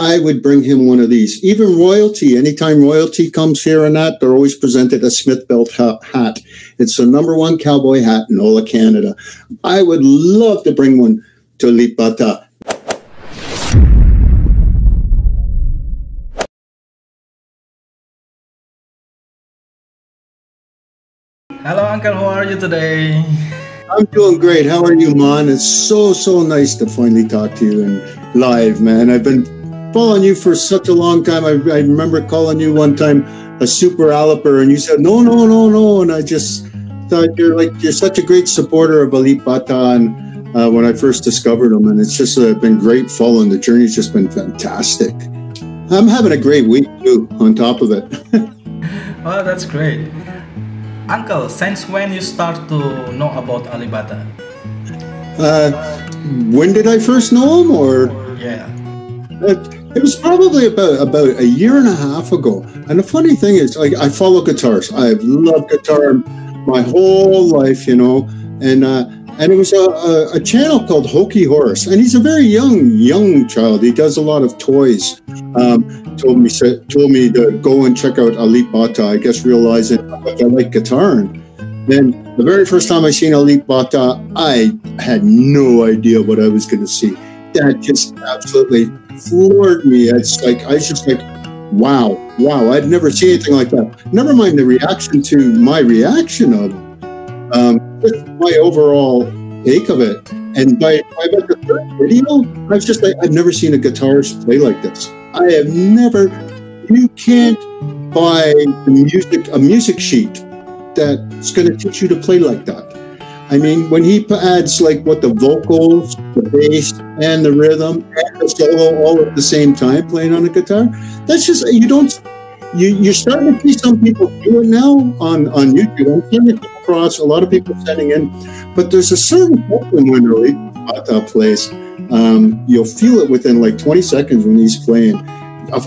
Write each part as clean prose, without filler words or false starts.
I would bring him one of these. Even royalty, anytime royalty comes here and that, they're always presented a Smith belt hat. It's the #1 cowboy hat in all of Canada. I would love to bring one to Alip Ba Ta. Hello, Uncle. How are you today? I'm doing great. How are you, man? It's so nice to finally talk to you and live, man. I've been following you for such a long time. I remember calling you one time a super Aliper, and you said no, and I just thought you're such a great supporter of Alip Ba Ta, and when I first discovered him, and it's just been great following the journey. It's just been fantastic. I'm having a great week too, on top of it. Oh, that's great. Uncle, since when you start to know about Alip Ba Ta? When did I first know him, or? Yeah. It was probably about a year and a half ago. And the funny thing is, I follow guitars. I've loved guitar my whole life, you know. And it was a channel called Hokey Horse, and he's a very young child. He does a lot of toys. Told me to go and check out Alip Ba Ta. I guess realizing I like guitar. And then the very first time I seen Alip Ba Ta, I had no idea what I was going to see. That just absolutely floored me. It's like I was just like, wow, I'd never seen anything like that. Never mind the reaction to my reaction of it. Just my overall take of it. And by about the third video, I was just like, I've never seen a guitarist play like this. I have never. You can't buy a music sheet that's going to teach you to play like that. I mean, when he adds like what the vocals, the bass, and the rhythm, and the solo all at the same time playing on a guitar, that's just, you're starting to see some people do it now on YouTube. I'm starting to come across a lot of people sending in, but there's a certain problem when Alip Ba Ta plays. You'll feel it within like 20 seconds when he's playing.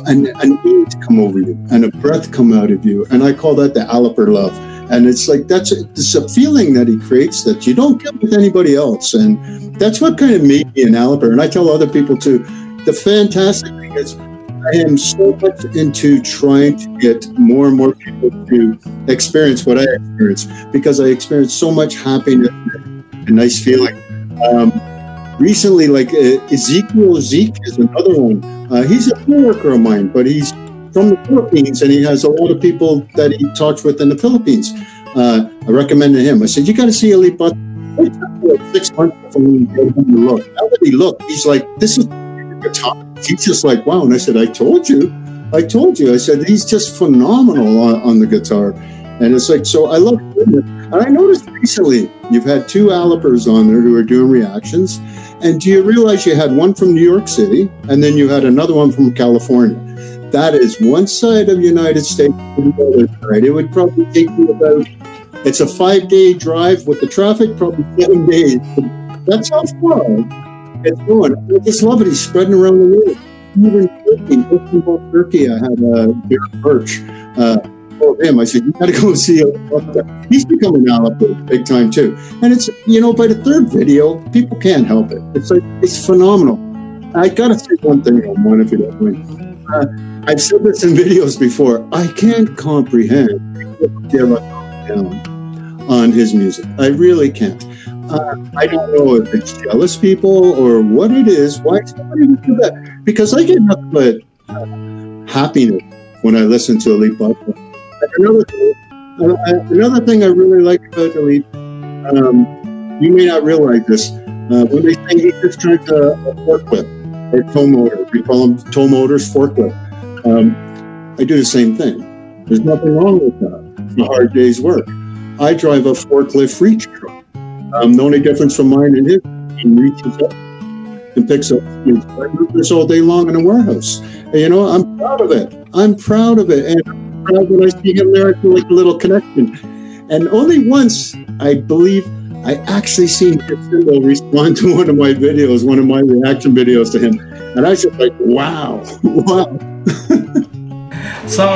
An ease come over you and a breath come out of you, and I call that the Aliper love. And it's like it's a feeling that he creates that you don't get with anybody else, and that's what kind of made me an Aliper. And I tell other people too. The fantastic thing is, I am so much into trying to get more and more people to experience what I experience, because I experience so much happiness and nice feeling. Recently, like Zeke is another one. He's a co-worker of mine, but he's from the Philippines, and he has a lot of people that he talks with in the Philippines. I recommended him. I said, you got to see Alip Ba Ta. It took me like 6 months before he gave him a look. Now that he looked, he's like, this is guitar. He's just like, wow. And I said, I told you. I said, he's just phenomenal on the guitar. And it's like, so I love it. And I noticed recently, you've had 2 Alipers on there who are doing reactions. And do you realize you had one from New York City, and then you had another one from California? That is one side of the United States and the other side. It would probably take you it's a 5-day drive with the traffic, probably 7 days. That's how far it's going. I just love it. He's spreading around the world. Even Turkey, I had Derek Birch. Told him, I said, you got to go see him. He's becoming an Aliper big time too. And it's, by the 3rd video, people can't help it. It's like, it's phenomenal. I got to say one thing on one, if you don't mind. I've said this in videos before. I can't comprehend people down on his music. I really can't. I don't know if it's jealous people or what it is. Why somebody would do that? Because I get nothing but happiness when I listen to Alip Ba Ta. Another thing I really like about Alip, you may not realize this. When they say he just turns a forklift or tow motor, we call them tow motors, forklift. I do the same thing. There's nothing wrong with that. It's a hard day's work. I drive a forklift reach truck. The only difference from mine and his, he reaches up and picks up this all day long in a warehouse. And, I'm proud of it. And I'm proud when I see him there, I feel like a little connection. And only once, I believe, I actually seen Jacinto respond to one of my videos, one of my reaction videos to him. And I was just like, wow. So,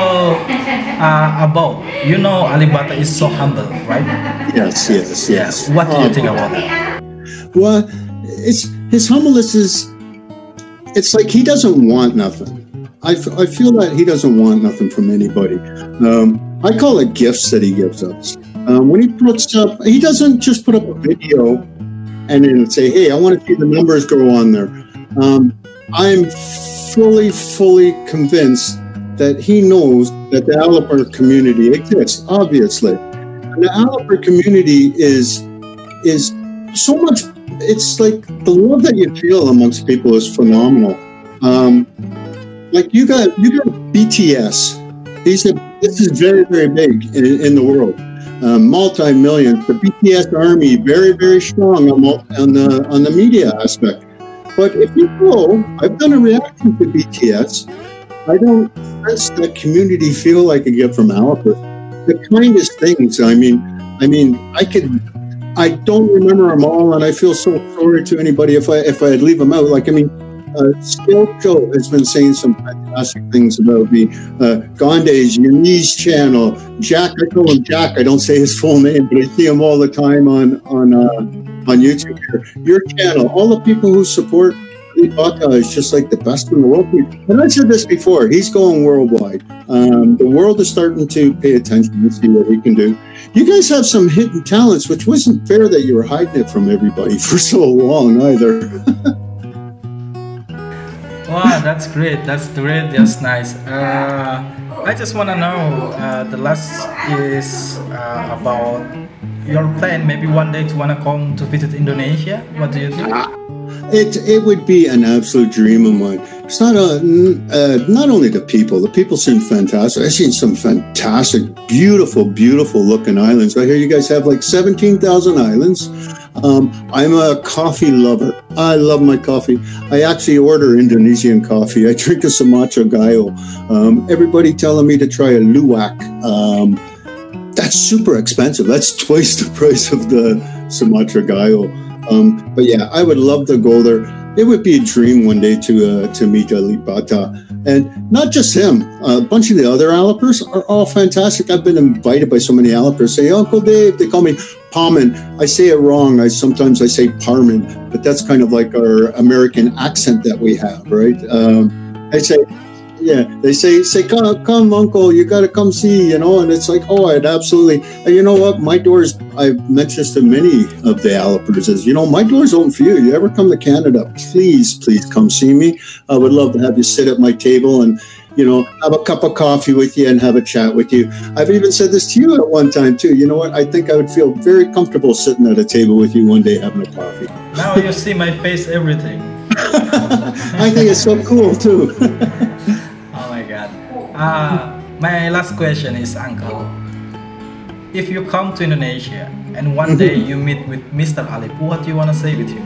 Alip Ba Ta is so humble, right? Yes. What do you think about that? Well, his humbleness is, it's like he doesn't want nothing. I feel that he doesn't want nothing from anybody. I call it gifts that he gives us. When he puts up, he doesn't just put up a video and then say, hey, I want to see the numbers go on there. I'm fully convinced that he knows that the Aliper community exists, obviously. And the Aliper community is so much, it's like the love that you feel amongst people is phenomenal. Like you got BTS. This is very, very big in the world. Multi-million. The BTS army, very, very strong on the media aspect. But if you go, I've done a reaction to BTS. I don't sense that community feel like I get from Alipers. The kindest things. I mean, I don't remember them all, and I feel so sorry to anybody if I'd leave them out. Like, I mean, Skill Joe has been saying some fantastic things about me. Gonde's Uni's channel, Jack. I call him Jack. I don't say his full name, but I see him all the time on YouTube here. Your channel, all the people who support Alip Ba Ta is just like the best in the world. And I said this before, he's going worldwide. The world is starting to pay attention and see what he can do. You guys have some hidden talents, which wasn't fair that you were hiding it from everybody for so long either. Wow, that's great. That's great. That's nice. I just want to know, the last is about your plan. Maybe one day to want to come to visit Indonesia. What do you think? It would be an absolute dream of mine. It's not only the people seem fantastic. I've seen some fantastic, beautiful looking islands. I hear you guys have like 17,000 islands. I'm a coffee lover. I love my coffee. I actually order Indonesian coffee. I drink a Sumatra Gayo. Everybody telling me to try a luwak. That's super expensive. That's twice the price of the Sumatra Gayo. But yeah, I would love to go there. It would be a dream one day to meet Alip Ba Ta. And not just him, a bunch of the other Alipers are all fantastic. I've been invited by so many Alipers. Say, Uncle Dave, they call me Parman. I say it wrong. Sometimes I say Parman, but that's kind of like our American accent that we have, right? I say, yeah, they say, come, Uncle, you got to come see, and it's like, oh, I'd absolutely, and you know what, my doors, I've mentioned this to many of the Alipers, is, my door's open for you. You ever come to Canada, please come see me. I would love to have you sit at my table and, have a cup of coffee with you and have a chat with you. I've even said this to you at one time, too. You know what, I think I would feel very comfortable sitting at a table with you one day having a coffee. Now you see my face, everything. I think it's so cool, too. My last question is, Uncle, if you come to Indonesia and one day you meet with Mr. Alip, what do you want to say with him?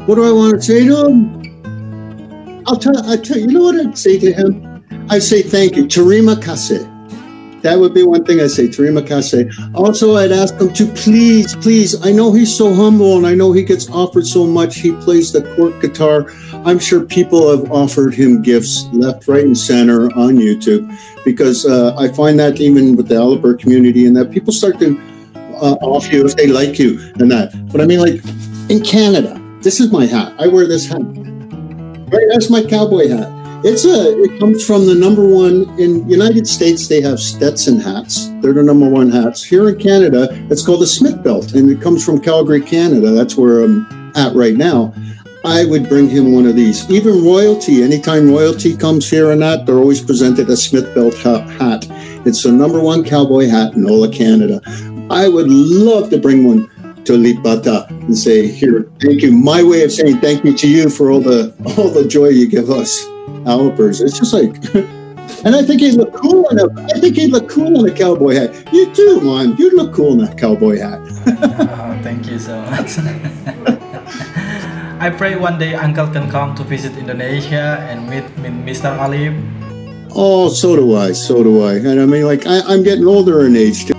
What do I want to say to him? I'll tell you, you know what I'd say to him? I'd say thank you. Terima kasih. That would be one thing I'd say, terima kasih. Also, I'd ask him to please, I know he's so humble and I know he gets offered so much. He plays the cork guitar. I'm sure people have offered him gifts left, right, and center on YouTube, because I find that even with the Aliper community, and that people start to offer you if they like you and that. But I mean, like in Canada, this is my hat. I wear this hat. Right, that's my cowboy hat. It comes from the #1 in United States. They have Stetson hats. They're the #1 hats. Here in Canada, it's called a Smith belt, and it comes from Calgary, Canada. That's where I'm at right now. I would bring him one of these. Even royalty, anytime royalty comes here and that, they're always presented a Smith belt hat. It's the #1 cowboy hat in all of Canada. I would love to bring one to Alip Ba Ta and say, here, thank you. My way of saying thank you to you for all the joy you give us Alipers. It's just like, and I think he'd look cool in a cowboy hat. You too, man. You'd look cool in that cowboy hat. Oh, thank you so much. I pray one day Uncle can come to visit Indonesia and meet Mr. Alip. Oh, so do I. And I mean, like, I'm getting older in age too.